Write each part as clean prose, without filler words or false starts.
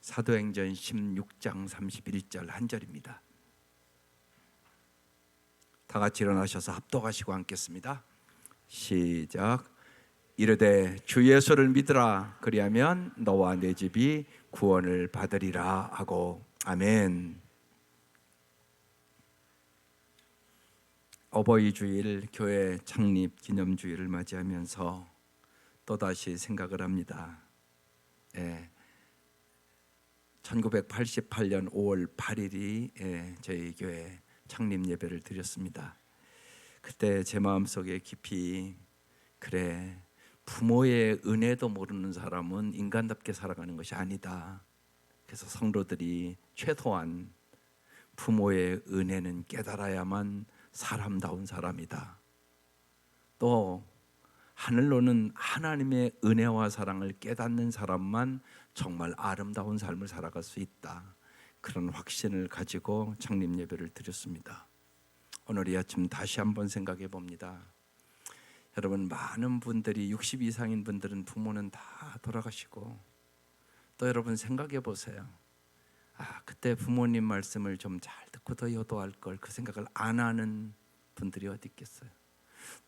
사도행전 16장 31절 한 절입니다. 다 같이 일어나셔서 합독하시고 앉겠습니다. 시작. 이르되 주 예수를 믿으라. 그리하면 너와 내 집이 구원을 받으리라 하고. 아멘. 어버이 주일 교회 창립 기념주일을 맞이하면서 또다시 생각을 합니다. 1988년 5월 8일이 저희 교회 창립 예배를 드렸습니다. 그때 제 마음속에 깊이 그래, 부모의 은혜도 모르는 사람은 인간답게 살아가는 것이 아니다. 그래서 성도들이 최소한 부모의 은혜는 깨달아야만 사람다운 사람이다. 또 하늘로는 하나님의 은혜와 사랑을 깨닫는 사람만 정말 아름다운 삶을 살아갈 수 있다. 그런 확신을 가지고 창립 예배를 드렸습니다. 오늘 이 아침 다시 한번 생각해 봅니다. 여러분, 많은 분들이 60 이상인 분들은 부모는 다 돌아가시고, 또 여러분 생각해 보세요. 그때 부모님 말씀을 좀 잘 듣고 더 효도할 걸, 그 생각을 안 하는 분들이 어디 있겠어요.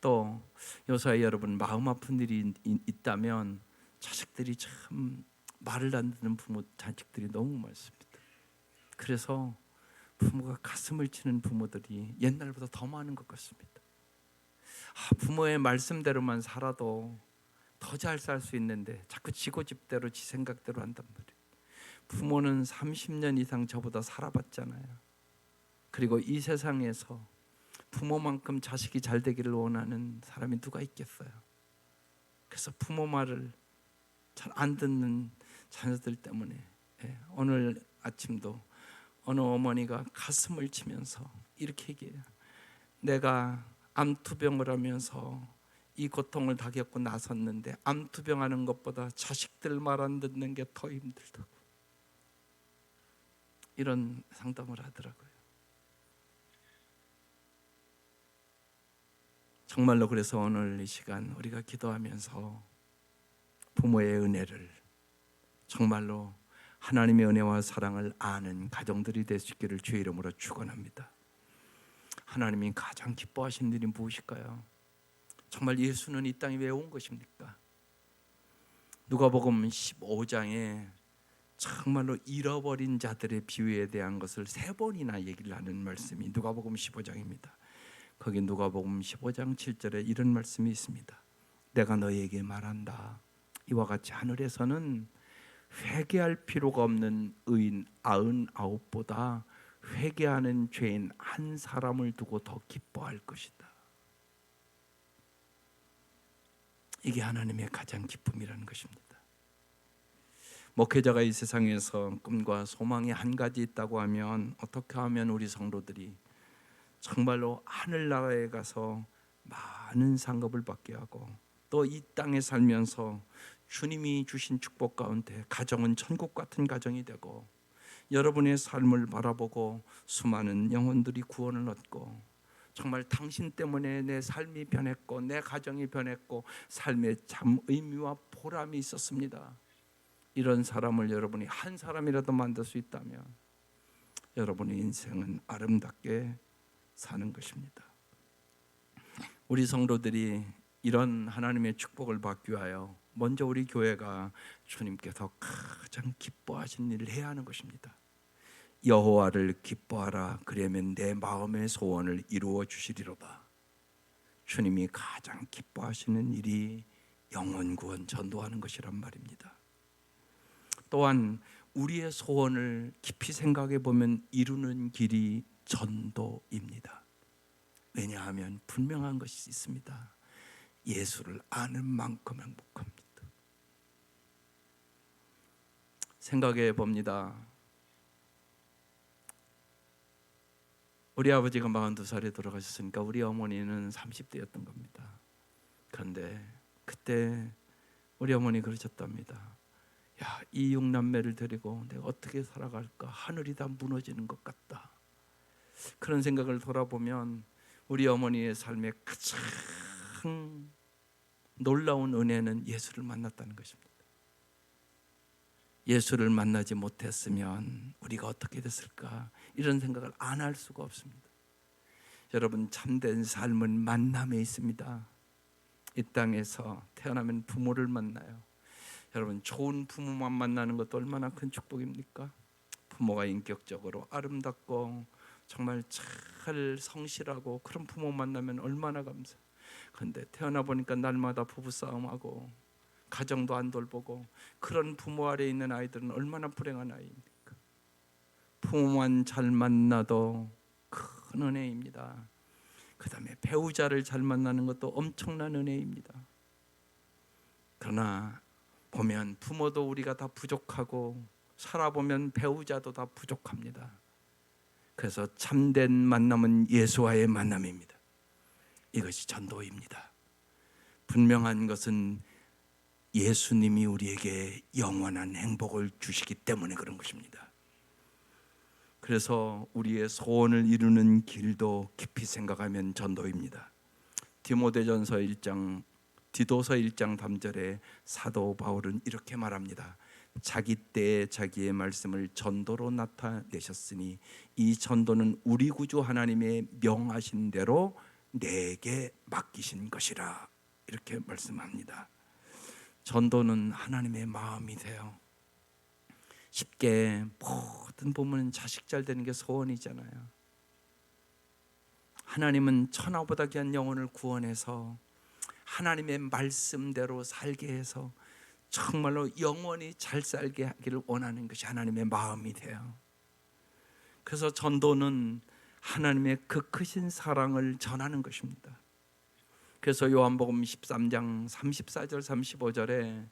또 요사이 여러분, 마음 아픈 일이 있다면 자식들이 참 말을 안 듣는 부모, 자식들이 너무 많습니다. 그래서 부모가 가슴을 치는 부모들이 옛날보다 더 많은 것 같습니다. 부모의 말씀대로만 살아도 더 잘 살 수 있는데 자꾸 지고집대로 지 생각대로 한단 말이에요. 부모는 30년 이상 저보다 살아봤잖아요. 그리고 이 세상에서 부모만큼 자식이 잘 되기를 원하는 사람이 누가 있겠어요. 그래서 부모 말을 잘 안 듣는 자녀들 때문에 오늘 아침도 어느 어머니가 가슴을 치면서 이렇게 얘기해요. 내가 암투병을 하면서 이 고통을 다 겪고 나섰는데 암투병하는 것보다 자식들 말 안 듣는 게 더 힘들다고, 이런 상담을 하더라고요. 정말로 그래서 오늘 이 시간 우리가 기도하면서 부모의 은혜를, 정말로 하나님의 은혜와 사랑을 아는 가정들이 될 수 있기를 주의 이름으로 축원합니다. 하나님이 가장 기뻐하시는 일이 무엇일까요? 정말 예수는 이 땅에 왜 온 것입니까? 누가복음 15장에 정말로 잃어버린 자들의 비유에 대한 것을 3번이나 얘기를 하는 말씀이 누가복음 15장입니다. 거기 누가복음 15장 7절에 이런 말씀이 있습니다. 내가 너희에게 말한다. 이와 같이 하늘에서는 회개할 필요가 없는 의인 99보다 회개하는 죄인 한 사람을 두고 더 기뻐할 것이다. 이게 하나님의 가장 기쁨이라는 것입니다. 목회자가 이 세상에서 꿈과 소망이 한 가지 있다고 하면 어떻게 하면 우리 성도들이 정말로 하늘나라에 가서 많은 상급을 받게 하고, 또 이 땅에 살면서 주님이 주신 축복 가운데 가정은 천국 같은 가정이 되고, 여러분의 삶을 바라보고 수많은 영혼들이 구원을 얻고, 정말 당신 때문에 내 삶이 변했고 내 가정이 변했고 삶에 참 의미와 보람이 있었습니다. 이런 사람을 여러분이 한 사람이라도 만들 수 있다면 여러분의 인생은 아름답게 사는 것입니다. 우리 성도들이 이런 하나님의 축복을 받기 위하여 먼저 우리 교회가 주님께서 가장 기뻐하시는 일을 해야 하는 것입니다. 여호와를 기뻐하라. 그러면 내 마음의 소원을 이루어 주시리로다. 주님이 가장 기뻐하시는 일이 영혼 구원 전도하는 것이란 말입니다. 또한 우리의 소원을 깊이 생각해 보면 이루는 길이 전도입니다. 왜냐하면 분명한 것이 있습니다. 예수를 아는 만큼 행복합니다. 생각해 봅니다. 우리 아버지가 42살에 돌아가셨으니까 우리 어머니는 30대였던 겁니다. 그런데 그때 우리 어머니 그러셨답니다. 야, 이 6남매를 데리고 내가 어떻게 살아갈까? 하늘이 다 무너지는 것 같다. 그런 생각을 돌아보면 우리 어머니의 삶에 가장 놀라운 은혜는 예수를 만났다는 것입니다. 예수를 만나지 못했으면 우리가 어떻게 됐을까, 이런 생각을 안 할 수가 없습니다. 여러분, 참된 삶은 만남에 있습니다. 이 땅에서 태어나면 부모를 만나요. 여러분, 좋은 부모만 만나는 것도 얼마나 큰 축복입니까? 부모가 인격적으로 아름답고 정말 잘 성실하고 그런 부모 만나면 얼마나 감사. 그런데 태어나 보니까 날마다 부부싸움하고 가정도 안 돌보고 그런 부모 아래에 있는 아이들은 얼마나 불행한 아이입니까? 부모만 잘 만나도 큰 은혜입니다. 그 다음에 배우자를 잘 만나는 것도 엄청난 은혜입니다. 그러나 보면 부모도 우리가 다 부족하고 살아보면 배우자도 다 부족합니다. 그래서 참된 만남은 예수와의 만남입니다. 이것이 전도입니다. 분명한 것은 예수님이 우리에게 영원한 행복을 주시기 때문에 그런 것입니다. 그래서 우리의 소원을 이루는 길도 깊이 생각하면 전도입니다. 디도서 1장 3절에 사도 바울은 이렇게 말합니다. 자기 때에 자기의 말씀을 전도로 나타내셨으니 이 전도는 우리 구주 하나님의 명하신 대로 내게 맡기신 것이라, 이렇게 말씀합니다. 전도는 하나님의 마음이 돼요. 쉽게 모든 부모는 자식 잘 되는 게 소원이잖아요. 하나님은 천하보다 귀한 영혼을 구원해서 하나님의 말씀대로 살게 해서 정말로 영원히 잘 살게 하기를 원하는 것이 하나님의 마음이 돼요. 그래서 전도는 하나님의 그 크신 사랑을 전하는 것입니다. 그래서 요한복음 13장 34절 35절에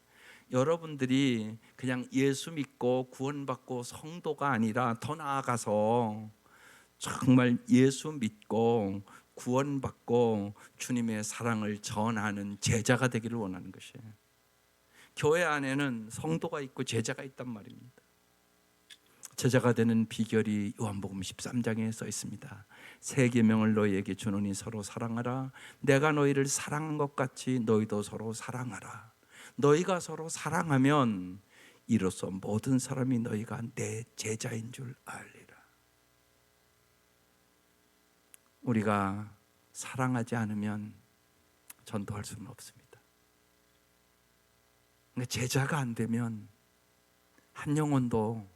여러분들이 그냥 예수 믿고 구원받고 성도가 아니라 더 나아가서 정말 예수 믿고 구원받고 주님의 사랑을 전하는 제자가 되기를 원하는 것이에요. 교회 안에는 성도가 있고 제자가 있단 말입니다. 제자가 되는 비결이 요한복음 13장에 써 있습니다. 새 계명을 너희에게 주노니 서로 사랑하라. 내가 너희를 사랑한 것 같이 너희도 서로 사랑하라. 너희가 서로 사랑하면 이로써 모든 사람이 너희가 내 제자인 줄 알리라. 우리가 사랑하지 않으면 전도할 수는 없습니다. 그러니까 제자가 안 되면 한 영혼도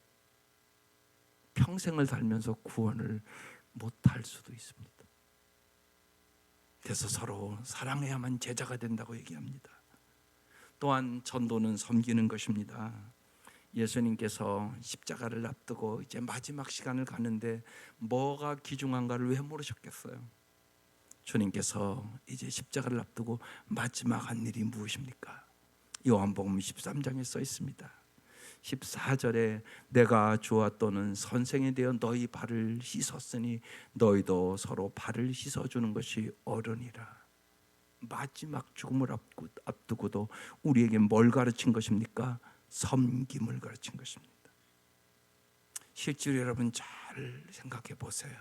평생을 살면서 구원을 못할 수도 있습니다. 그래서 서로 사랑해야만 제자가 된다고 얘기합니다. 또한 전도는 섬기는 것입니다. 예수님께서 십자가를 앞두고 이제 마지막 시간을 가는데 뭐가 귀중한가를 왜 모르셨겠어요? 주님께서 이제 십자가를 앞두고 마지막 한 일이 무엇입니까? 요한복음 13장에 써 있습니다. 14절에 내가 주와 또는 선생에 대해 너희 발을 씻었으니 너희도 서로 발을 씻어주는 것이 어른이라. 마지막 죽음을 앞두고도 우리에게 뭘 가르친 것입니까? 섬김을 가르친 것입니다. 실제로 여러분 잘 생각해 보세요.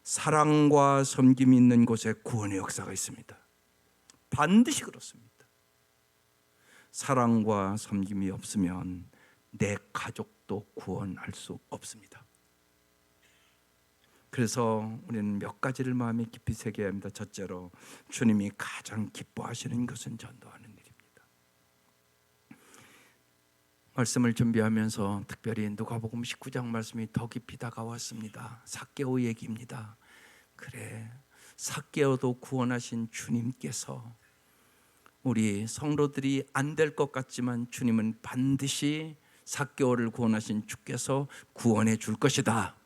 사랑과 섬김이 있는 곳에 구원의 역사가 있습니다. 반드시 그렇습니다. 사랑과 섬김이 없으면 내 가족도 구원할 수 없습니다. 그래서 우리는 몇 가지를 마음에 깊이 새겨야 합니다. 첫째로, 주님이 가장 기뻐하시는 것은 전도하는 일입니다. 말씀을 준비하면서 특별히 누가복음 19장 말씀이 더 깊이 다가왔습니다. 삭개오 얘기입니다. 그래, 삭개오도 구원하신 주님께서 우리 성도들이 안 될 것 같지만 주님은 반드시 삭개오를 구원하신 주께서 구원해 줄 것이다,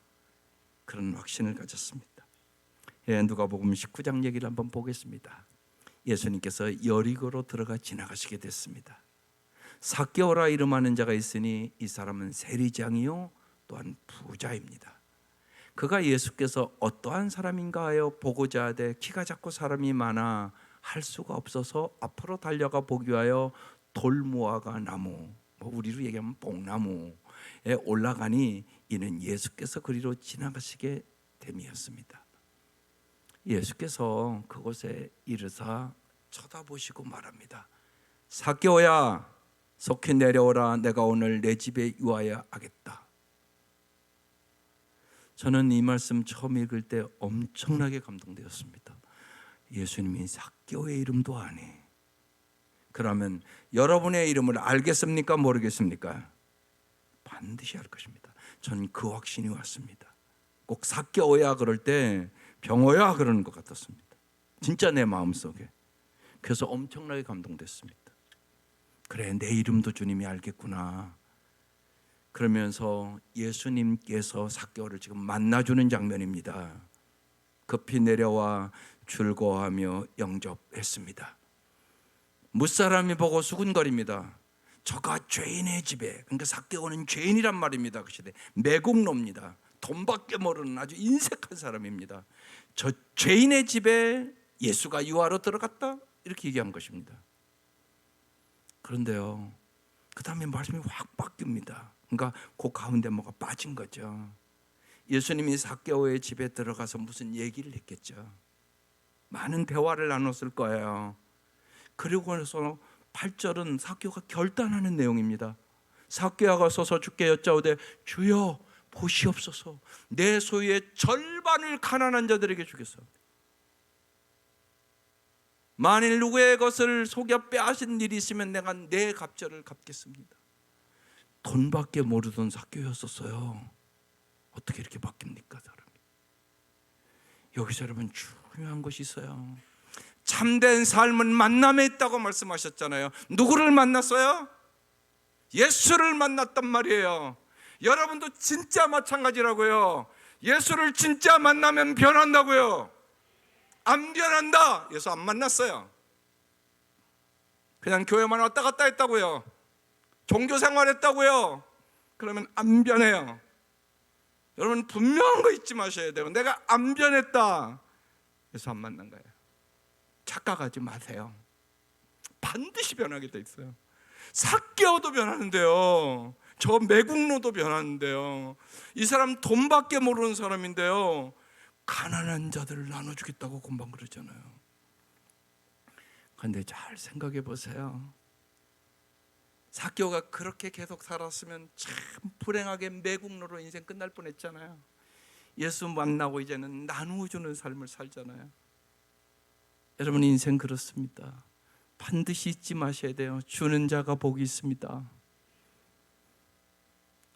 그런 확신을 가졌습니다. 누가복음 19장 얘기를 한번 보겠습니다. 예수님께서 여리고로 들어가 지나가시게 됐습니다. 삭개오라 이름하는 자가 있으니 이 사람은 세리장이요 또한 부자입니다. 그가 예수께서 어떠한 사람인가 하여 보고자 하되 키가 작고 사람이 많아 할 수가 없어서 앞으로 달려가 보기 위하여 돌무화과 나무, 우리로 얘기하면 뽕나무에 올라가니 이는 예수께서 그리로 지나가시게 됨이었습니다. 예수께서 그곳에 이르사 쳐다보시고 말합니다. 삭개오야, 속히 내려오라. 내가 오늘 내 집에 유하여 하겠다. 저는 이 말씀 처음 읽을 때 엄청나게 감동되었습니다. 예수님이 삭개오의 이름도 아니. 그러면 여러분의 이름을 알겠습니까? 모르겠습니까? 반드시 알 것입니다. 저는 그 확신이 왔습니다. 꼭 삭개오야 그럴 때 병호야 그러는 것 같았습니다. 진짜 내 마음속에. 그래서 엄청나게 감동됐습니다. 그래, 내 이름도 주님이 알겠구나. 그러면서 예수님께서 삭개오를 지금 만나주는 장면입니다. 급히 내려와 즐거워하며 영접했습니다. 무사람이 보고 수군거립니다. 저가 죄인의 집에, 그러니까 삭개오는 죄인이란 말입니다. 그 시대 매국노입니다. 돈밖에 모르는 아주 인색한 사람입니다. 저 죄인의 집에 예수가 유하러 들어갔다, 이렇게 얘기한 것입니다. 그런데요, 그 다음에 말씀이 확 바뀝니다. 그러니까 그 가운데 뭐가 빠진 거죠. 예수님이 삭개오의 집에 들어가서 무슨 얘기를 했겠죠. 많은 대화를 나눴을 거예요. 그리고 나서 8절은 삭개오가 결단하는 내용입니다. 삭개오가 서서 주께 여짜오되 주여 보시옵소서, 내 소유의 절반을 가난한 자들에게 주겠사옵니다. 만일 누구의 것을 속여 빼앗은 일이 있으면 내가 내 갑절을 갚겠습니다. 돈밖에 모르던 삭개오였었어요. 어떻게 이렇게 바뀝니까, 사람이? 여기서 여러분 중요한 것이 있어요. 참된 삶은 만남에 있다고 말씀하셨잖아요. 누구를 만났어요? 예수를 만났단 말이에요. 여러분도 진짜 마찬가지라고요. 예수를 진짜 만나면 변한다고요. 안 변한다. 예수 안 만났어요. 그냥 교회만 왔다 갔다 했다고요. 종교 생활했다고요. 그러면 안 변해요. 여러분 분명한 거 잊지 마셔야 돼요. 내가 안 변했다. 예수 안 만난 거예요. 착각하지 마세요. 반드시 변하게 돼 있어요. 삭개오도 변하는데요. 저 매국노도 변하는데요. 이 사람 돈밖에 모르는 사람인데요. 가난한 자들을 나눠주겠다고 금방 그러잖아요. 그런데 잘 생각해 보세요. 삭개오가 그렇게 계속 살았으면 참 불행하게 매국노로 인생 끝날 뻔했잖아요. 예수 만나고 이제는 나누어주는 삶을 살잖아요. 여러분 인생 그렇습니다. 반드시 잊지 마셔야 돼요. 주는 자가 복이 있습니다.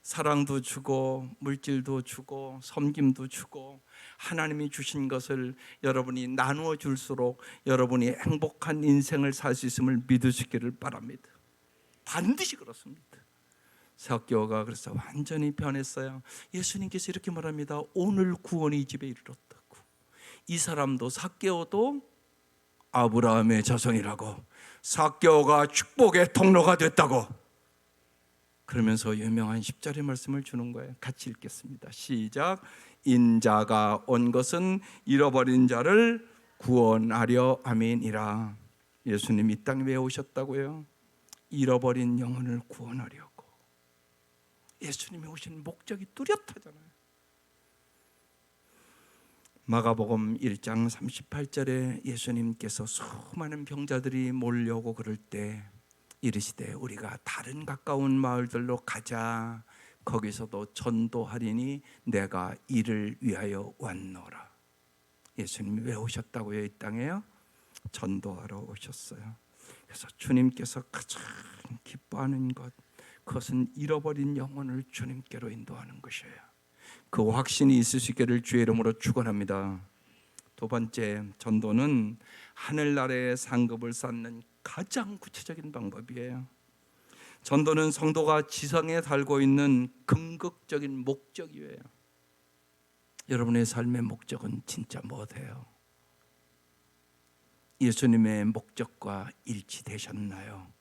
사랑도 주고 물질도 주고 섬김도 주고 하나님이 주신 것을 여러분이 나누어 줄수록 여러분이 행복한 인생을 살 수 있음을 믿으시기를 바랍니다. 반드시 그렇습니다. 삭개오가 그래서 완전히 변했어요. 예수님께서 이렇게 말합니다. 오늘 구원이 이 집에 이르렀다고. 이 사람도 삭개오도 아브라함의 자손이라고, 삭개오가 축복의 통로가 됐다고. 그러면서 유명한 10절의 말씀을 주는 거예요. 같이 읽겠습니다. 시작. 인자가 온 것은 잃어버린 자를 구원하려 함이니라. 예수님 이 땅에 왜 오셨다고요? 잃어버린 영혼을 구원하려고. 예수님이 오신 목적이 뚜렷하잖아요. 마가복음 1장 38절에 예수님께서 수많은 병자들이 몰려오고 그럴 때 이르시되 우리가 다른 가까운 마을들로 가자. 거기서도 전도하리니 내가 이를 위하여 왔노라. 예수님이 왜 오셨다고요? 이 땅에요? 전도하러 오셨어요. 그래서 주님께서 가장 기뻐하는 것, 그것은 잃어버린 영혼을 주님께로 인도하는 것이에요. 그 확신이 있을 수 있기를 주의 이름으로 축원합니다. 두 번째, 전도는 하늘나라의 상급을 쌓는 가장 구체적인 방법이에요. 전도는 성도가 지성에 달고 있는 궁극적인 목적이에요. 여러분의 삶의 목적은 진짜 뭐예요? 예수님의 목적과 일치되셨나요?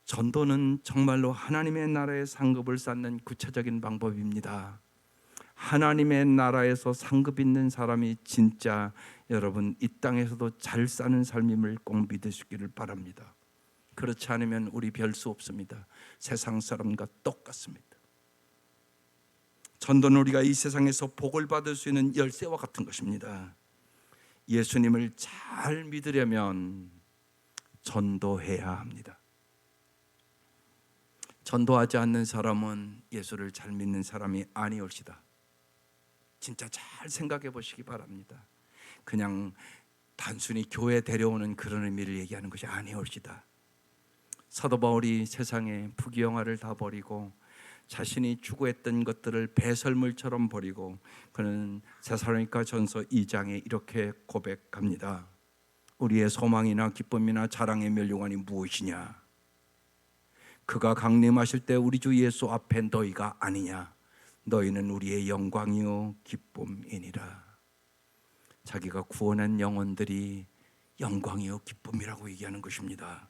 전도는 정말로 하나님의 나라의 상급을 쌓는 구체적인 방법입니다. 하나님의 나라에서 상급 있는 사람이 진짜 여러분 이 땅에서도 잘 사는 삶임을 꼭 믿으시기를 바랍니다. 그렇지 않으면 우리 별 수 없습니다. 세상 사람과 똑같습니다. 전도는 우리가 이 세상에서 복을 받을 수 있는 열쇠와 같은 것입니다. 예수님을 잘 믿으려면 전도해야 합니다. 전도하지 않는 사람은 예수를 잘 믿는 사람이 아니올시다. 진짜 잘 생각해 보시기 바랍니다. 그냥 단순히 교회 데려오는 그런 의미를 얘기하는 것이 아니올시다. 사도 바울이 세상에 부귀영화를 다 버리고 자신이 추구했던 것들을 배설물처럼 버리고 그는 데살로니가 전서 2장에 이렇게 고백합니다. 우리의 소망이나 기쁨이나 자랑의 면류관이 무엇이냐? 그가 강림하실 때 우리 주 예수 앞에 너희가 아니냐? 너희는 우리의 영광이요 기쁨이니라. 자기가 구원한 영혼들이 영광이요 기쁨이라고 얘기하는 것입니다.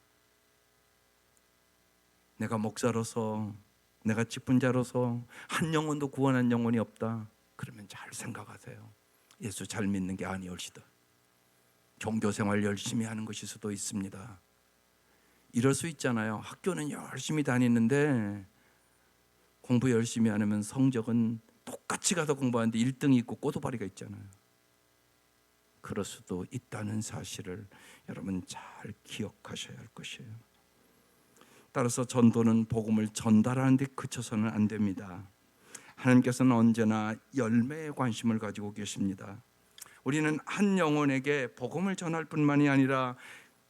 내가 목사로서, 내가 직분자로서 한 영혼도 구원한 영혼이 없다. 그러면 잘 생각하세요. 예수 잘 믿는 게 아니올시다. 종교생활 열심히 하는 것일 수도 있습니다. 이럴 수 있잖아요. 학교는 열심히 다니는데 공부 열심히 안 하면 성적은 똑같이 가서 공부하는데 1등이 있고 꼬도바리가 있잖아요. 그럴 수도 있다는 사실을 여러분 잘 기억하셔야 할 것이에요. 따라서 전도는 복음을 전달하는 데 그쳐서는 안 됩니다. 하나님께서는 언제나 열매에 관심을 가지고 계십니다. 우리는 한 영혼에게 복음을 전할 뿐만이 아니라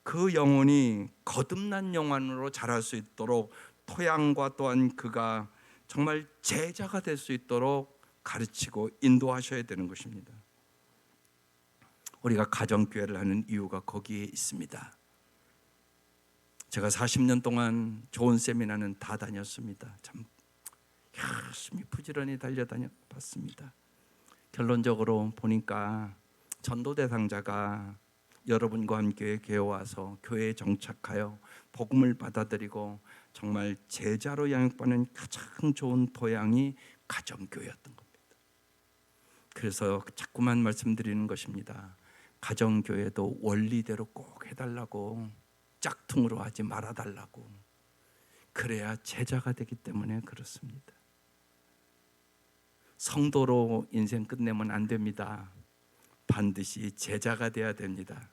그 영혼이 거듭난 영혼으로 자랄 수 있도록 토양과 또한 그가 정말 제자가 될 수 있도록 가르치고 인도하셔야 되는 것입니다. 우리가 가정교회를 하는 이유가 거기에 있습니다. 제가 40년 동안 좋은 세미나는 다 다녔습니다. 참 열심히 부지런히 달려다녀 봤습니다. 결론적으로 보니까 전도 대상자가 여러분과 함께 교회에 와서 교회에 정착하여 복음을 받아들이고 정말 제자로 양육받는 가장 좋은 토양이 가정교회였던 겁니다. 그래서 자꾸만 말씀드리는 것입니다. 가정교회도 원리대로 꼭 해달라고, 짝퉁으로 하지 말아달라고. 그래야 제자가 되기 때문에 그렇습니다. 성도로 인생 끝내면 안 됩니다. 반드시 제자가 돼야 됩니다.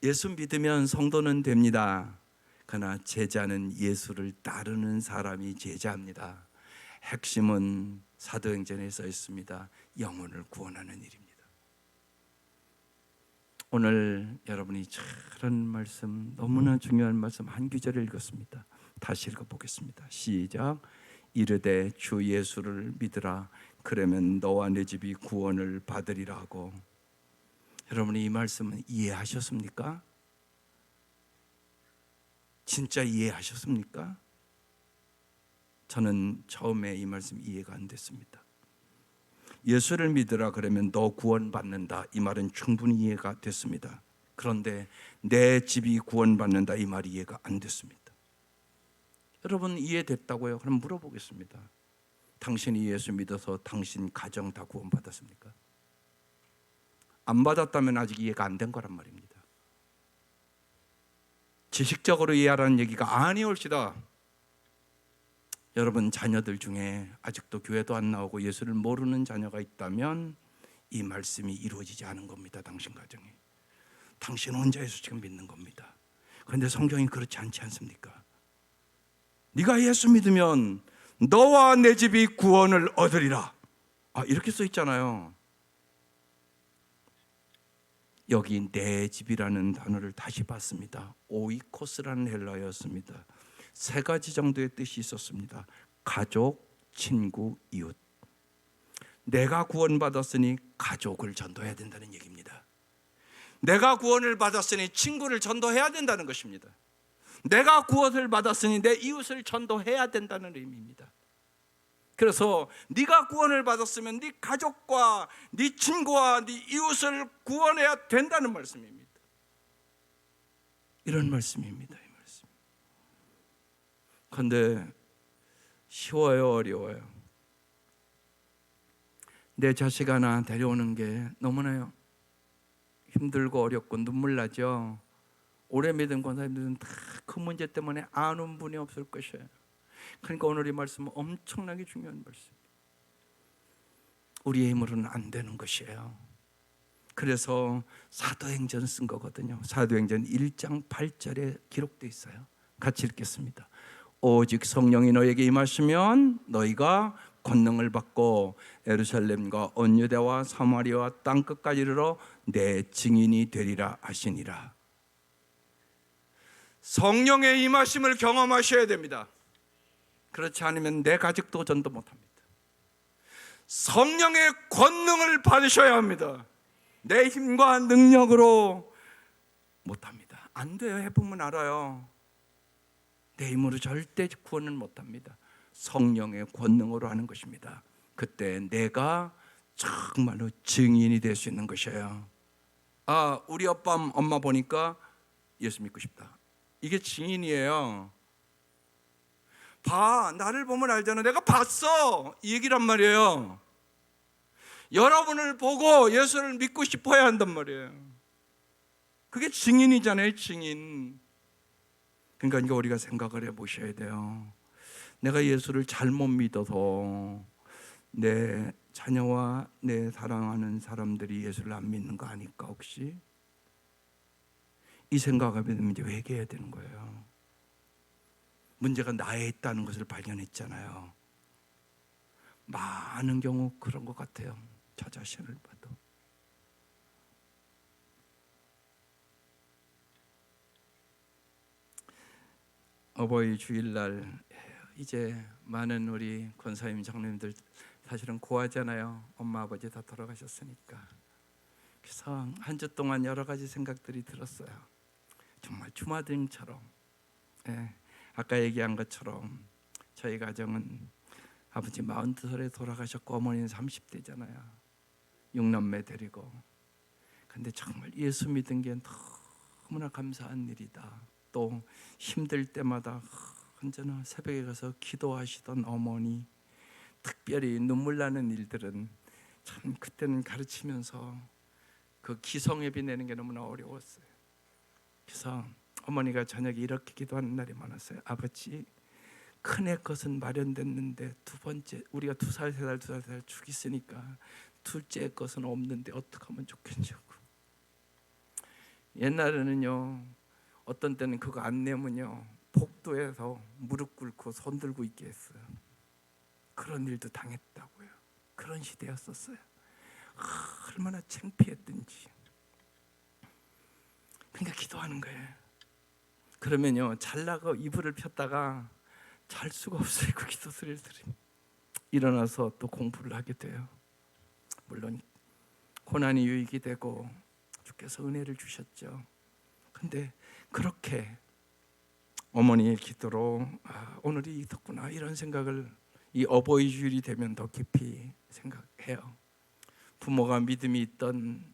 예수 믿으면 성도는 됩니다. 그러나 제자는 예수를 따르는 사람이 제자입니다. 핵심은 사도행전에 써 있습니다. 영혼을 구원하는 일입니다. 오늘 여러분이 잘한 말씀, 너무나 중요한 말씀 한 구절을 읽었습니다. 다시 읽어보겠습니다. 시작. 이르되 주 예수를 믿으라. 그러면 너와 내 집이 구원을 받으리라 하고. 여러분이 이 말씀은 이해하셨습니까? 진짜 이해하셨습니까? 저는 처음에 이 말씀 이해가 안 됐습니다. 예수를 믿으라 그러면 너 구원받는다, 이 말은 충분히 이해가 됐습니다. 그런데 내 집이 구원받는다, 이 말이 이해가 안 됐습니다. 여러분 이해됐다고요? 그럼 물어보겠습니다. 당신이 예수 믿어서 당신 가정 다 구원받았습니까? 안 받았다면 아직 이해가 안 된 거란 말입니다. 지식적으로 이해하라는 얘기가 아니올시다. 여러분 자녀들 중에 아직도 교회도 안 나오고 예수를 모르는 자녀가 있다면 이 말씀이 이루어지지 않은 겁니다. 당신 가정에. 당신 혼자 예수 지금 믿는 겁니다. 그런데 성경이 그렇지 않지 않습니까? 네가 예수 믿으면 너와 내 집이 구원을 얻으리라. 이렇게 써 있잖아요. 여기 내 집이라는 단어를 다시 봤습니다. 오이코스라는 헬라어였습니다. 세 가지 정도의 뜻이 있었습니다. 가족, 친구, 이웃. 내가 구원받았으니 가족을 전도해야 된다는 얘기입니다. 내가 구원을 받았으니 친구를 전도해야 된다는 것입니다. 내가 구원을 받았으니 내 이웃을 전도해야 된다는 의미입니다. 그래서 네가 구원을 받았으면 네 가족과 네 친구와 네 이웃을 구원해야 된다는 말씀입니다. 이런 말씀입니다. 이 말씀. 그런데 쉬워요, 어려워요? 내 자식 하나 데려오는 게 너무나요 힘들고 어렵고 눈물 나죠. 오래 믿은 권사님들은 다 그 문제 때문에 아는 분이 없을 것이에요. 그러니까 오늘 이 말씀은 엄청나게 중요한 말씀입니다. 우리의 힘으로는 안 되는 것이에요. 그래서 사도행전 쓴 거거든요. 사도행전 1장 8절에 기록되어 있어요. 같이 읽겠습니다. 오직 성령이 너에게 임하시면 너희가 권능을 받고 예루살렘과 온 유대와 사마리아와 땅 끝까지 이르러 내 증인이 되리라 하시니라. 성령의 임하심을 경험하셔야 됩니다. 그렇지 않으면 내 가족도 전도 못합니다. 성령의 권능을 받으셔야 합니다. 내 힘과 능력으로 못합니다. 안 돼요. 해보면 알아요. 내 힘으로 절대 구원은 못합니다. 성령의 권능으로 하는 것입니다. 그때 내가 정말로 증인이 될 수 있는 것이에요. 아, 우리 아빠 엄마 보니까 예수 믿고 싶다. 이게 증인이에요. 봐, 나를 보면 알잖아. 내가 봤어. 이 얘기란 말이에요. 여러분을 보고 예수를 믿고 싶어야 한단 말이에요. 그게 증인이잖아요. 증인. 그러니까 이거 우리가 생각을 해보셔야 돼요. 내가 예수를 잘못 믿어서 내 자녀와 내 사랑하는 사람들이 예수를 안 믿는 거 아닐까 혹시? 이 생각하게 되면 이제 회개해야 되는 거예요. 문제가 나에 있다는 것을 발견했잖아요. 많은 경우 그런 것 같아요. 저 자신을 봐도. 어버이 주일날 이제 많은 우리 권사님 장로님들 사실은 고하잖아요. 엄마 아버지 다 돌아가셨으니까. 그래서 한 주 동안 여러 가지 생각들이 들었어요. 정말 주마등처럼. 아까 얘기한 것처럼 저희 가정은 아버지 42살에 돌아가셨고 어머니는 30대잖아요. 6남매 데리고. 근데 정말 예수 믿은 게 너무나 감사한 일이다. 또 힘들 때마다 언제나 새벽에 가서 기도하시던 어머니, 특별히 눈물 나는 일들은 참 그때는 가르치면서 그 기성예비 내는 게 너무나 어려웠어요. 그래서 어머니가 저녁에 이렇게 기도하는 날이 많았어요. 아버지, 큰애 것은 마련됐는데 두 번째, 우리가 2살, 3살, 2살, 3살 죽 있으니까 둘째 것은 없는데 어떻게 하면 좋겠냐고. 옛날에는요, 어떤 때는 그거 안 내면요 복도에서 무릎 꿇고 손 들고 있게 했어요. 그런 일도 당했다고요. 그런 시대였었어요. 얼마나 창피했든지. 그러니까 기도하는 거예요. 그러면요 잘나가 이불을 폈다가 잘 수가 없어요. 그 기도 소리를 들으면 일어나서 또 공부를 하게 돼요. 물론 고난이 유익이 되고 주께서 은혜를 주셨죠. 근데 그렇게 어머니의 기도로 오늘이 있었구나 이런 생각을 이 어버이 주일이 되면 더 깊이 생각해요. 부모가 믿음이 있던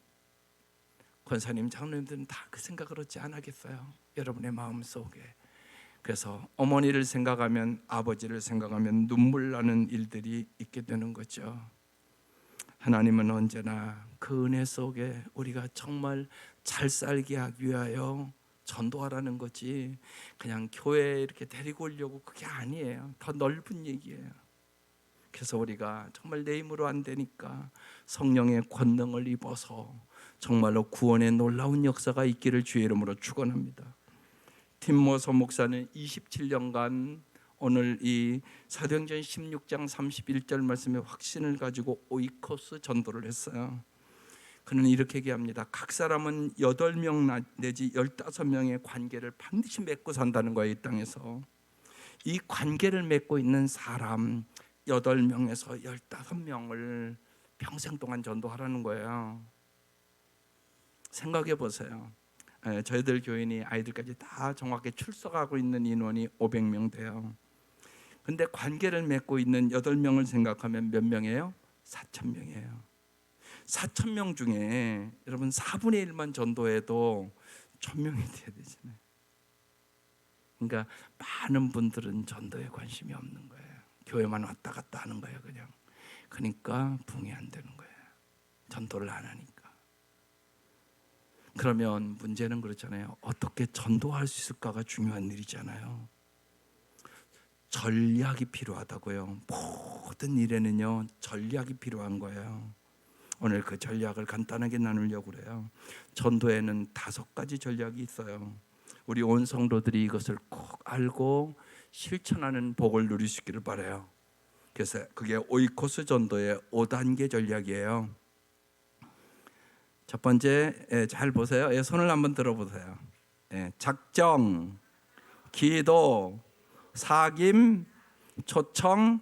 권사님 장로님들은 다 그 생각을 어찌 안 하겠어요. 여러분의 마음속에. 그래서 어머니를 생각하면, 아버지를 생각하면 눈물 나는 일들이 있게 되는 거죠. 하나님은 언제나 그 은혜 속에 우리가 정말 잘 살게 하기 위하여 전도하라는 거지 그냥 교회에 이렇게 데리고 오려고 그게 아니에요. 더 넓은 얘기예요. 그래서 우리가 정말 내 힘으로 안 되니까 성령의 권능을 입어서 정말로 구원의 놀라운 역사가 있기를 주의 이름으로 축원합니다. 팀모서 목사는 27년간 오늘 이 사도행전 16장 31절 말씀의 확신을 가지고 오이코스 전도를 했어요. 그는 이렇게 얘기합니다. 각 사람은 8명 내지 15명의 관계를 반드시 맺고 산다는 거예요. 이 땅에서. 이 관계를 맺고 있는 사람 8명에서 15명을 평생 동안 전도하라는 거예요. 생각해 보세요. 저희들 교인이 아이들까지 다 정확히 출석하고 있는 인원이 500명 돼요. 근데 관계를 맺고 있는 8명을 생각하면 몇 명이에요? 4,000명이에요. 4,000명 중에 여러분 4분의 1만 전도해도 1,000명이 돼야 되잖아요. 그러니까 많은 분들은 전도에 관심이 없는 거예요. 교회만 왔다 갔다 하는 거예요, 그냥. 그러니까 부흥이 안 되는 거예요. 전도를 안 하니까. 그러면 문제는 그렇잖아요. 어떻게 전도할 수 있을까가 중요한 일이잖아요. 전략이 필요하다고요. 모든 일에는요 전략이 필요한 거예요. 오늘 그 전략을 간단하게 나누려고 그래요. 전도에는 5가지 전략이 있어요. 우리 온 성도들이 이것을 꼭 알고 실천하는 복을 누릴 수 있기를 바라요. 그래서 그게 오이코스 전도의 5단계 전략이에요. 첫 번째, 잘 보세요. 손을 한번 들어보세요. 작정, 기도, 사귐, 초청,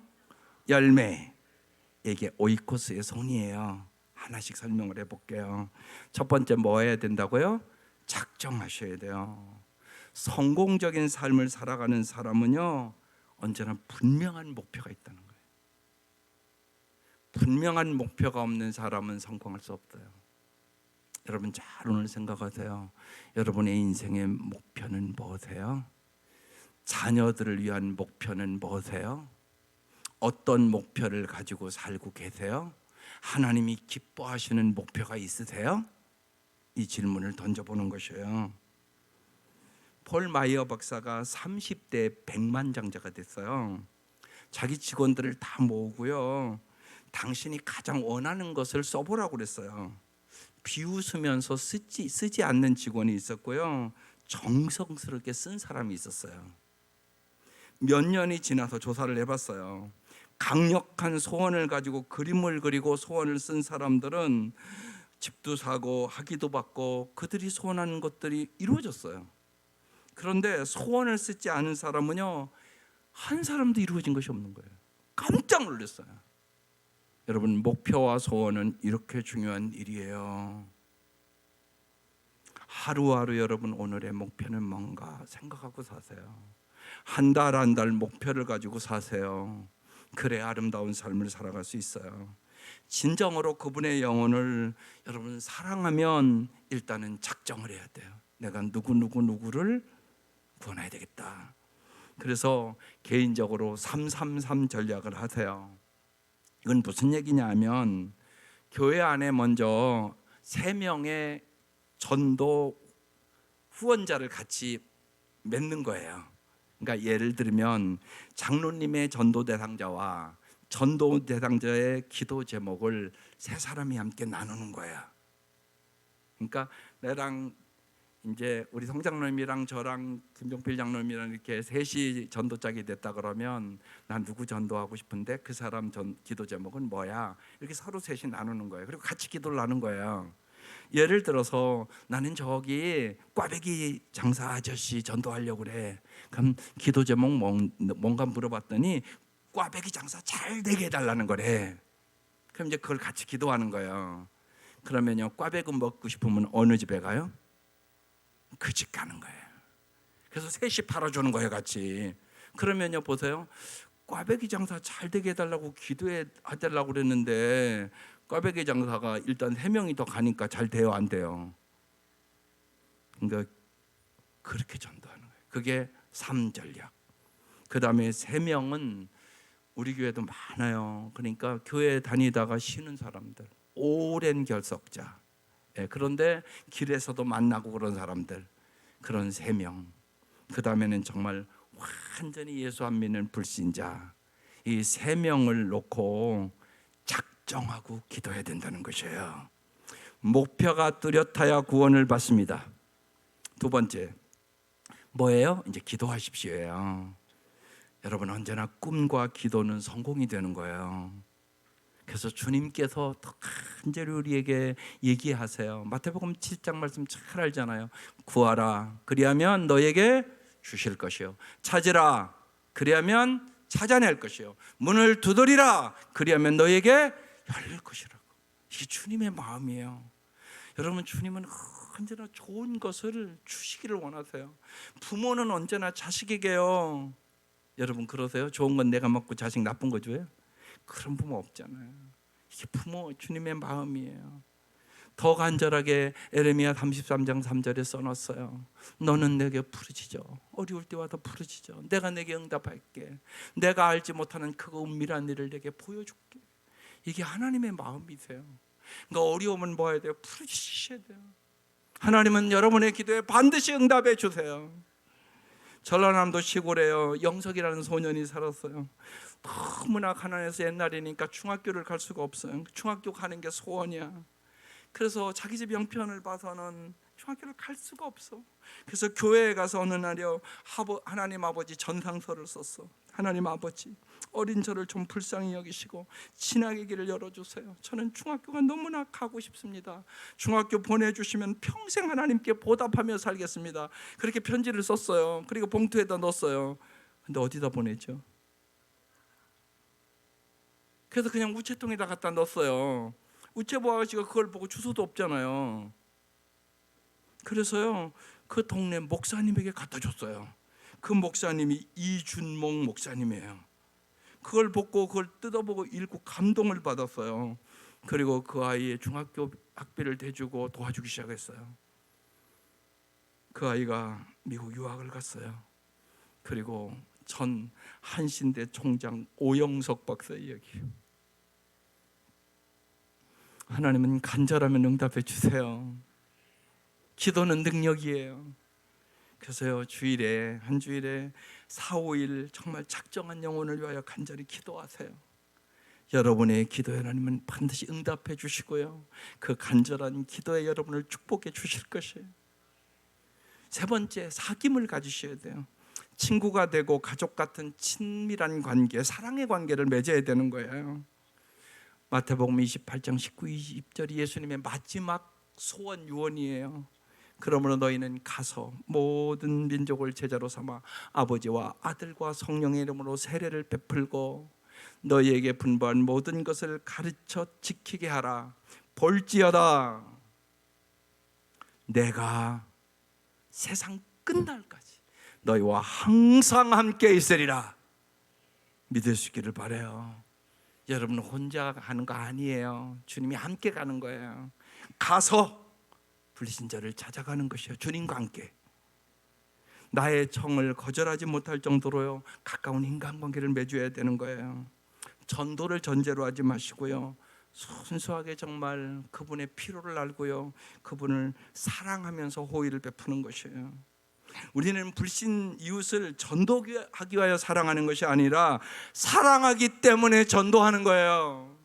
열매. 이게 오이코스의 손이에요. 하나씩 설명을 해볼게요. 첫 번째 뭐 해야 된다고요? 작정하셔야 돼요. 성공적인 삶을 살아가는 사람은요, 언제나 분명한 목표가 있다는 거예요. 분명한 목표가 없는 사람은 성공할 수 없어요. 여러분 잘 오늘 생각하세요. 여러분의 인생의 목표는 뭐세요? 자녀들을 위한 목표는 뭐세요? 어떤 목표를 가지고 살고 계세요? 하나님이 기뻐하시는 목표가 있으세요? 이 질문을 던져보는 것이에요. 폴 마이어 박사가 30대 백만장자가 됐어요. 자기 직원들을 다 모으고요, 당신이 가장 원하는 것을 써보라고 그랬어요. 비웃으면서 쓰지 않는 직원이 있었고요, 정성스럽게 쓴 사람이 있었어요. 몇 년이 지나서 조사를 해봤어요. 강력한 소원을 가지고 그림을 그리고 소원을 쓴 사람들은 집도 사고 학위도 받고 그들이 소원하는 것들이 이루어졌어요. 그런데 소원을 쓰지 않은 사람은요, 한 사람도 이루어진 것이 없는 거예요. 깜짝 놀랐어요. 여러분, 목표와 소원은 이렇게 중요한 일이에요. 하루하루 여러분 오늘의 목표는 뭔가 생각하고 사세요. 한 달 한 달 목표를 가지고 사세요. 그래 아름다운 삶을 살아갈 수 있어요. 진정으로 그분의 영혼을 여러분 사랑하면 일단은 작정을 해야 돼요. 내가 누구를 구원해야 되겠다. 그래서 개인적으로 333 전략을 하세요. 이건 무슨 얘기냐 하면, 교회 안에 먼저 3명의 전도 후원자를 같이 맺는 거예요. 그러니까 예를 들면 장로님의 전도 대상자와 전도 대상자의 기도 제목을 3사람이 함께 나누는 거야. 그러니까 내랑 이제 우리 성장로님이랑 저랑 김종필 장로님이랑 이렇게 셋이 전도 짝이 됐다 그러면, 난 누구 전도하고 싶은데 그 사람 기도 제목은 뭐야? 이렇게 서로 셋이 나누는 거예요. 그리고 같이 기도를 하는 거예요. 예를 들어서 나는 저기 꽈배기 장사 아저씨 전도하려고 그래. 그럼 기도 제목 뭔가 물어봤더니 꽈배기 장사 잘 되게 해달라는 거래. 그럼 이제 그걸 같이 기도하는 거예요. 그러면요, 꽈배기 먹고 싶으면 어느 집에 가요? 그 집 가는 거예요. 그래서 셋이 팔아주는 거예요, 같이. 그러면요, 보세요. 꽈배기 장사 잘 되게 해달라고 기도해 달라고 그랬는데 꽈배기 장사가 일단 3명이 더 가니까 잘 돼요, 안 돼요? 그러니까 그렇게 전도하는 거예요. 그게 3전략. 그 다음에 3명은 우리 교회도 많아요. 그러니까 교회 다니다가 쉬는 사람들, 오랜 결석자, 그런데 길에서도 만나고 그런 사람들, 그런 3명. 그 다음에는 정말 완전히 예수 안 믿는 불신자, 이 3명을 놓고 작정하고 기도해야 된다는 것이에요. 목표가 뚜렷하여 구원을 받습니다. 두 번째 뭐예요? 이제 기도하십시오예요. 여러분, 언제나 꿈과 기도는 성공이 되는 거예요. 그래서 주님께서 더 간절히 우리에게 얘기하세요. 마태복음 7장 말씀 잘 알잖아요. 구하라 그리하면 너에게 주실 것이요, 찾으라 그리하면 찾아낼 것이요, 문을 두드리라 그리하면 너에게 열릴 것이라고. 이게 주님의 마음이에요. 여러분, 주님은 언제나 좋은 것을 주시기를 원하세요. 부모는 언제나 자식에게요, 여러분 그러세요? 좋은 건 내가 먹고 자식 나쁜 거 줘요? 그런 부모 없잖아요. 이게 부모 주님의 마음이에요. 더 간절하게 에레미야 33장 3절에 써놨어요. 너는 내게 부르짖어, 어려울 때와 더 부르짖어, 내가 내게 응답할게, 내가 알지 못하는 그 은밀한 일을 내게 보여줄게. 이게 하나님의 마음이세요. 그러니까 어려우면 뭐 해야 돼요? 부르짖으셔야 돼요. 하나님은 여러분의 기도에 반드시 응답해 주세요. 전라남도 시골에요, 영석이라는 소년이 살았어요. 너무나 가난해서 옛날이니까 중학교를 갈 수가 없어요. 중학교 가는 게 소원이야. 그래서 자기 집 형편을 봐서는 중학교를 갈 수가 없어. 그래서 교회에 가서 어느 날이요, 하나님 아버지 전상서를 썼어. 하나님 아버지, 어린 저를 좀 불쌍히 여기시고 신학의 길을 열어주세요. 저는 중학교가 너무나 가고 싶습니다. 중학교 보내주시면 평생 하나님께 보답하며 살겠습니다. 그렇게 편지를 썼어요. 그리고 봉투에다 넣었어요. 근데 어디다 보내죠? 그래서 그냥 우체통에다 갖다 넣었어요. 우체부 아저씨가 그걸 보고 주소도 없잖아요. 그래서요, 그 동네 목사님에게 갖다 줬어요. 그 목사님이 이준목 목사님이에요. 그걸 보고 그걸 뜯어보고 읽고 감동을 받았어요. 그리고 그 아이의 중학교 학비를 대주고 도와주기 시작했어요. 그 아이가 미국 유학을 갔어요. 그리고 전 한신대 총장 오영석 박사의 이야기. 하나님은 간절하면 응답해 주세요. 기도는 능력이에요. 그래서요, 주일에 한 주일에 4, 5일 정말 작정한 영혼을 위하여 간절히 기도하세요. 여러분의 기도에 하나님은 반드시 응답해 주시고요, 그 간절한 기도에 여러분을 축복해 주실 것이에요. 세 번째, 사귐을 가지셔야 돼요. 친구가 되고 가족 같은 친밀한 관계, 사랑의 관계를 맺어야 되는 거예요. 마태복음 28장 19, 20절이 예수님의 마지막 소원 유언이에요. 그러므로 너희는 가서 모든 민족을 제자로 삼아 아버지와 아들과 성령의 이름으로 세례를 베풀고 너희에게 분부한 모든 것을 가르쳐 지키게 하라. 볼지어다 내가 세상 끝날까지 너희와 항상 함께 있으리라. 믿을 수 있기를 바라요. 여러분 혼자 가는 거 아니에요. 주님이 함께 가는 거예요. 가서 불신자를 찾아가는 것이요, 주님과 함께 나의 청을 거절하지 못할 정도로요, 가까운 인간관계를 맺어야 되는 거예요. 전도를 전제로 하지 마시고요, 순수하게 정말 그분의 필요를 알고요, 그분을 사랑하면서 호의를 베푸는 것이에요. 우리는 불신 이웃을 전도하기 위하여 사랑하는 것이 아니라 사랑하기 때문에 전도하는 거예요.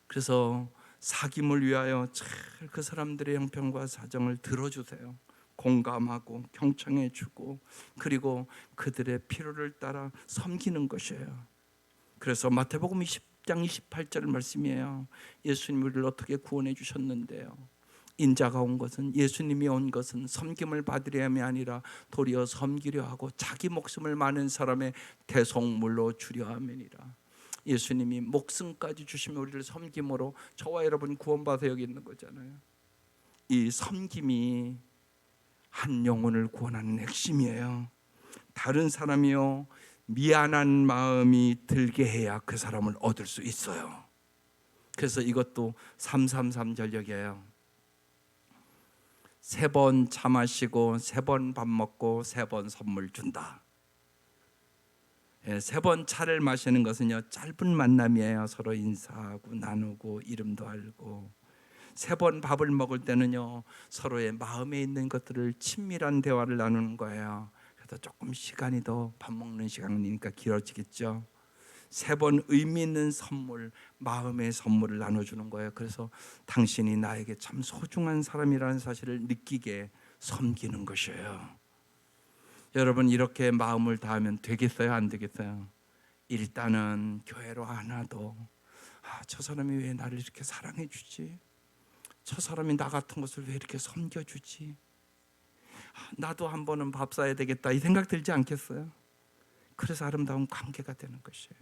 그래서 사귐을 위하여 잘 그 사람들의 형편과 사정을 들어주세요. 공감하고 경청해주고 그리고 그들의 필요를 따라 섬기는 것이에요. 그래서 마태복음 20장 28절 말씀이에요. 예수님이 우리를 어떻게 구원해 주셨는데요, 인자가 온 것은, 예수님이 온 것은 섬김을 받으려 함이 아니라 도리어 섬기려 하고 자기 목숨을 많은 사람의 대속물로 주려 함이니라. 예수님이 목숨까지 주시면 우리를 섬김으로 저와 여러분 구원받아 여기 있는 거잖아요. 이 섬김이 한 영혼을 구원하는 핵심이에요. 다른 사람이요, 미안한 마음이 들게 해야 그 사람을 얻을 수 있어요. 그래서 이것도 333 전략이에요. 3번 차 마시고 3번 밥 먹고 3번 선물 준다. 3번 차를 마시는 것은요, 짧은 만남이에요. 서로 인사하고 나누고 이름도 알고. 3번 밥을 먹을 때는요, 서로의 마음에 있는 것들을 친밀한 대화를 나누는 거예요. 그래서 조금 시간이 더 밥 먹는 시간이니까 길어지겠죠. 3번 의미 있는 선물, 마음의 선물을 나눠주는 거예요. 그래서 당신이 나에게 참 소중한 사람이라는 사실을 느끼게 섬기는 것이에요. 여러분 이렇게 마음을 다하면 되겠어요? 안 되겠어요? 일단은 교회로 안 와도 저 사람이 왜 나를 이렇게 사랑해 주지? 저 사람이 나 같은 것을 왜 이렇게 섬겨주지? 나도 한 번은 밥 사야 되겠다, 이 생각 들지 않겠어요? 그래서 아름다운 관계가 되는 것이에요.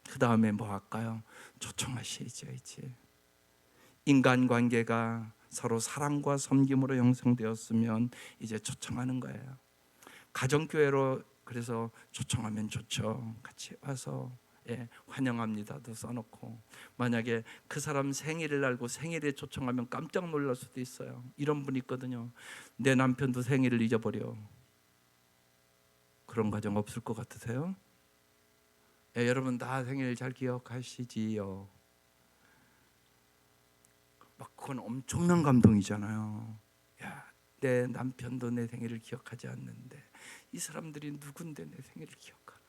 그 다음에 뭐 할까요? 초청하시죠. 이제 인간관계가 서로 사랑과 섬김으로 형성되었으면 이제 초청하는 거예요. 가정교회로 그래서 초청하면 좋죠. 같이 와서 환영합니다도 써놓고, 만약에 그 사람 생일을 알고 생일에 초청하면 깜짝 놀랄 수도 있어요. 이런 분 있거든요. 내 남편도 생일을 잊어버려. 그런 가정 없을 것 같으세요? 여러분 다 생일 잘 기억하시지요? 막 그건 엄청난 감동이잖아요. 야, 내 남편도 내 생일을 기억하지 않는데 이 사람들이 누군데 내 생일을 기억하나.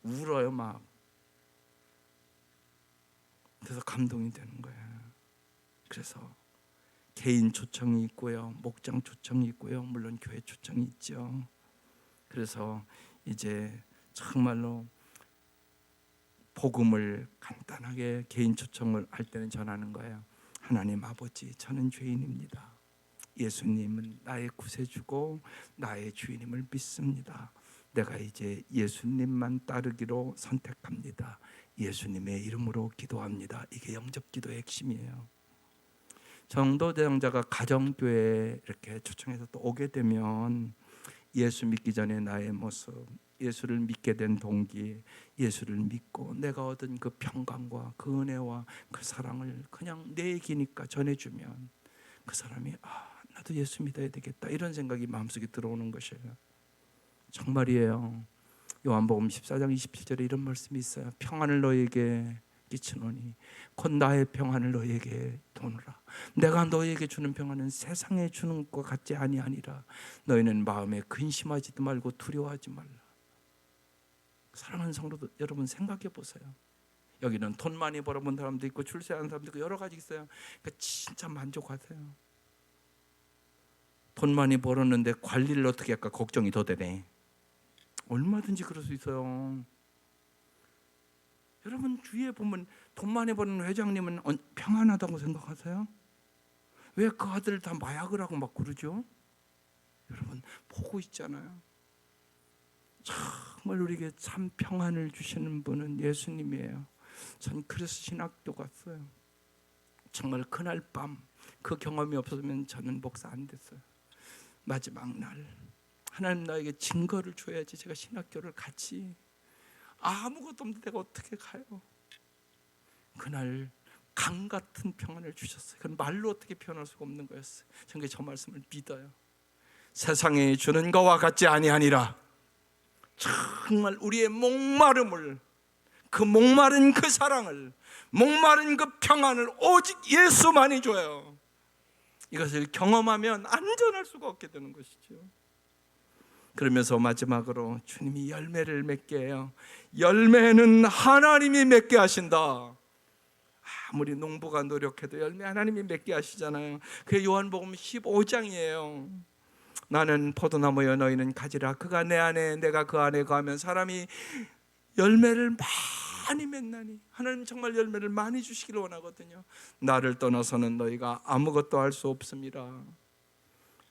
울어요 막. 그래서 감동이 되는 거예요. 그래서 개인 초청이 있고요, 목장 초청이 있고요, 물론 교회 초청이 있죠. 그래서 이제 정말로 복음을 간단하게 개인 초청을 할 때는 전하는 거예요. 하나님 아버지, 저는 죄인입니다. 예수님은 나의 구세주고 나의 주인임을 믿습니다. 내가 이제 예수님만 따르기로 선택합니다. 예수님의 이름으로 기도합니다. 이게 영접기도의 핵심이에요. 정도대장자가 가정교회에 이렇게 초청해서 또 오게 되면 예수 믿기 전에 나의 모습, 예수를 믿게 된 동기, 예수를 믿고 내가 얻은 그 평강과 그 은혜와 그 사랑을 그냥 내 얘기니까 전해주면 그 사람이 나도 예수 믿어야 되겠다 이런 생각이 마음속에 들어오는 것이에요. 정말이에요. 요한복음 14장 27절에 이런 말씀이 있어요. 평안을 너에게 끼치노니 곧 나의 평안을 너에게 도노라. 내가 너에게 주는 평안은 세상에 주는 것 같지 아니하니라. 너희는 마음에 근심하지도 말고 두려워하지 말라. 사랑하는 성도 여러분, 생각해 보세요. 여기는 돈 많이 벌어본 사람도 있고 출세하는 사람도 있고 여러 가지 있어요. 그러니까 진짜 만족하세요. 돈 많이 벌었는데 관리를 어떻게 할까 걱정이 더 되네. 얼마든지 그럴 수 있어요. 여러분 주위에 보면 돈 많이 버는 회장님은 평안하다고 생각하세요? 왜 그 아들 다 마약을 하고 막 그러죠? 여러분 보고 있잖아요. 정말 우리에게 참 평안을 주시는 분은 예수님이에요. 전 그래서 신학교 갔어요. 정말 그날 밤 그 경험이 없었으면 저는 목사 안 됐어요. 마지막 날 하나님 나에게 증거를 줘야지 제가 신학교를 갔지. 아무것도 없는데 내가 어떻게 가요? 그날 강 같은 평안을 주셨어요. 그건 말로 어떻게 표현할 수가 없는 거였어요. 저는 저 말씀을 믿어요. 세상에 주는 것과 같지 아니하니라. 정말 우리의 목마름을, 그 목마른 그 사랑을, 목마른 그 평안을 오직 예수만이 줘요. 이것을 경험하면 안전할 수가 없게 되는 것이죠. 그러면서 마지막으로 주님이 열매를 맺게 해요. 열매는 하나님이 맺게 하신다. 아무리 농부가 노력해도 열매 하나님이 맺게 하시잖아요. 그게 요한복음 15장이에요. 나는 포도나무여 너희는 가지라. 그가 내 안에 내가 그 안에 거하면 사람이 열매를 많이 맺나니. 하나님 정말 열매를 많이 주시기를 원하거든요. 나를 떠나서는 너희가 아무것도 할 수 없습니다.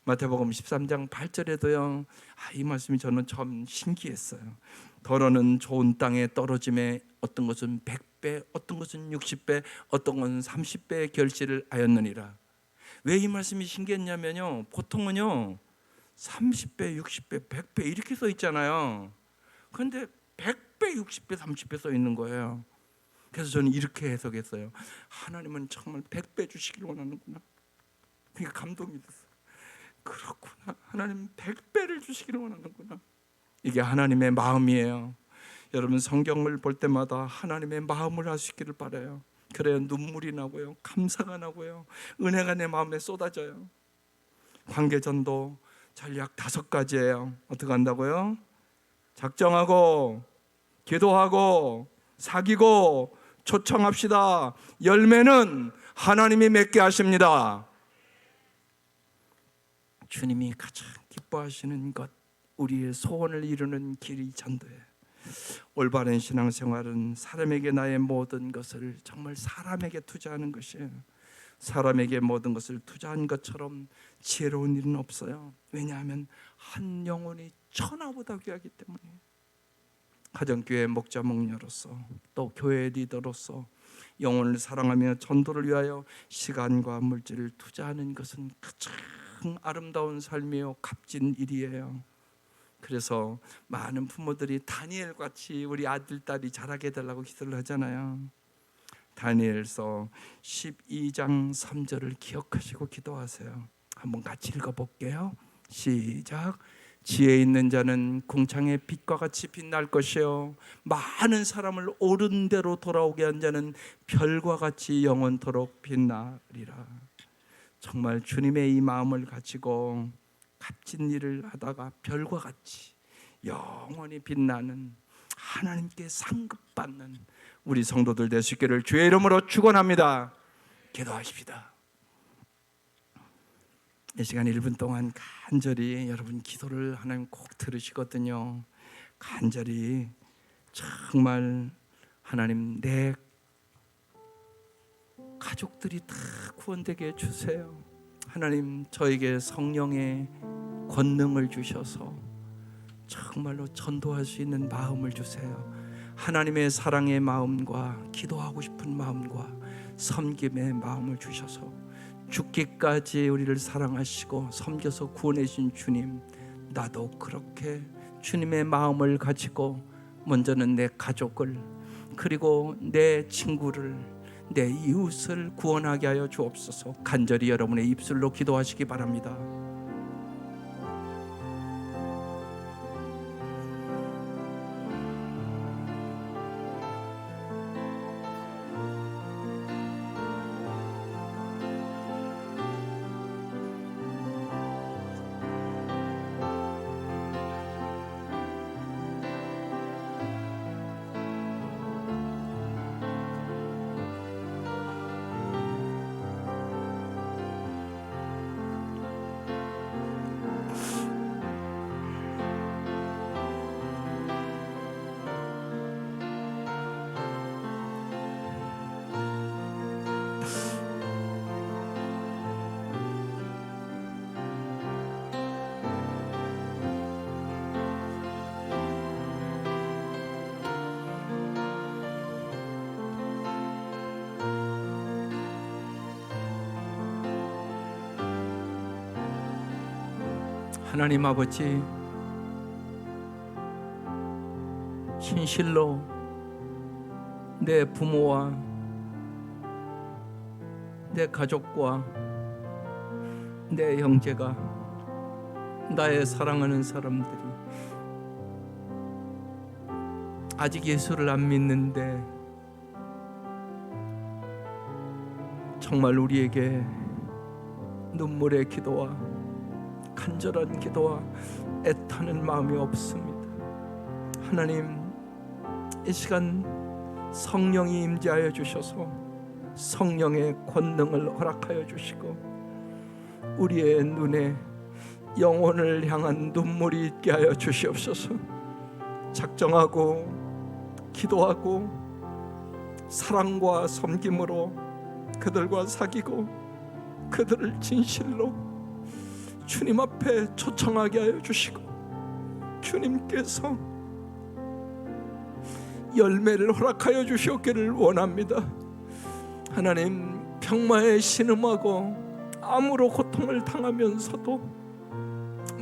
마태복음 13장 8절에도요. 이 말씀이 저는 참 신기했어요. 더러는 좋은 땅에 떨어짐에 어떤 것은 100배, 어떤 것은 60배, 어떤 것은 30배의 결실을 하였느니라. 왜 이 말씀이 신기했냐면요. 보통은요 30배, 60배, 100배 이렇게 써 있잖아요. 그런데 100배, 60배, 30배 써 있는 거예요. 그래서 저는 이렇게 해석했어요. 하나님은 정말 100배 주시길 원하는구나. 그러니까 감동이 됐어요. 그렇구나. 하나님 100배를 주시기를 원하는구나. 이게 하나님의 마음이에요. 여러분 성경을 볼 때마다 하나님의 마음을 알 수 있기를 바라요. 그래야 눈물이 나고요, 감사가 나고요, 은혜가 내 마음에 쏟아져요. 관계전도 전략 5가지예요. 어떻게 한다고요? 작정하고, 기도하고, 사귀고, 초청합시다. 열매는 하나님이 맺게 하십니다. 주님이 가장 기뻐하시는 것, 우리의 소원을 이루는 길이 전도예요. 올바른 신앙생활은 사람에게 나의 모든 것을 정말 사람에게 투자하는 것이에요. 사람에게 모든 것을 투자한 것처럼 지혜로운 일은 없어요. 왜냐하면 한 영혼이 천하보다 귀하기 때문에. 가정교회 목자 목녀로서 또 교회 리더로서 영혼을 사랑하며 전도를 위하여 시간과 물질을 투자하는 것은 가장 아름다운 삶이요 값진 일이에요. 그래서 많은 부모들이 다니엘 같이 우리 아들 딸이 자라게 해달라고 기도를 하잖아요. 다니엘서 12장 3절을 기억하시고 기도하세요. 한번 같이 읽어볼게요. 시작. 지혜 있는 자는 궁창의 빛과 같이 빛날 것이요 많은 사람을 옳은 대로 돌아오게 한 자는 별과 같이 영원토록 빛나리라. 정말 주님의 이 마음을 가지고 값진 일을 하다가 별과 같이 영원히 빛나는 하나님께 상급받는 우리 성도들 될 수 있기를 주의 이름으로 축원합니다. 기도하십시다. 이 시간 1분 동안 간절히 여러분 기도를 하나님 꼭 들으시거든요. 간절히 정말 하나님 내 가족들이 다 구원되게 해주세요. 하나님 저에게 성령의 권능을 주셔서 정말로 전도할 수 있는 마음을 주세요. 하나님의 사랑의 마음과 기도하고 싶은 마음과 섬김의 마음을 주셔서 죽기까지 우리를 사랑하시고 섬겨서 구원해 주신 주님, 나도 그렇게 주님의 마음을 가지고 먼저는 내 가족을, 그리고 내 친구를, 내 이웃을 구원하게 하여 주옵소서. 간절히 여러분의 입술로 기도하시기 바랍니다. 하나님 아버지, 진실로 내 부모와 내 가족과 내 형제가, 나의 사랑하는 사람들이 아직 예수를 안 믿는데 정말 우리에게 눈물의 기도와 간절한 기도와 애타는 마음이 없습니다. 하나님, 이 시간 성령이 임재하여 주셔서 성령의 권능을 허락하여 주시고 우리의 눈에 영혼을 향한 눈물이 있게 하여 주시옵소서. 작정하고 기도하고 사랑과 섬김으로 그들과 사귀고 그들을 진실로 주님 앞에 초청하게 하여 주시고 주님께서 열매를 허락하여 주시옵기를 원합니다. 하나님, 병마에 신음하고 암으로 고통을 당하면서도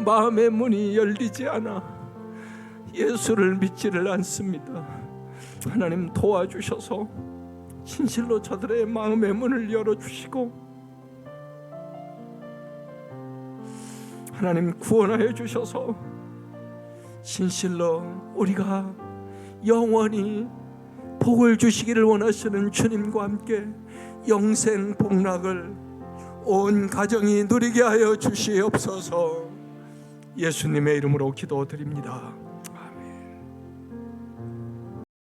마음의 문이 열리지 않아 예수를 믿지를 않습니다. 하나님 도와주셔서 진실로 저들의 마음의 문을 열어주시고 하나님 구원하여 주셔서 진실로 우리가 영원히 복을 주시기를 원하시는 주님과 함께 영생 복락을 온 가정이 누리게 하여 주시옵소서. 예수님의 이름으로 기도드립니다.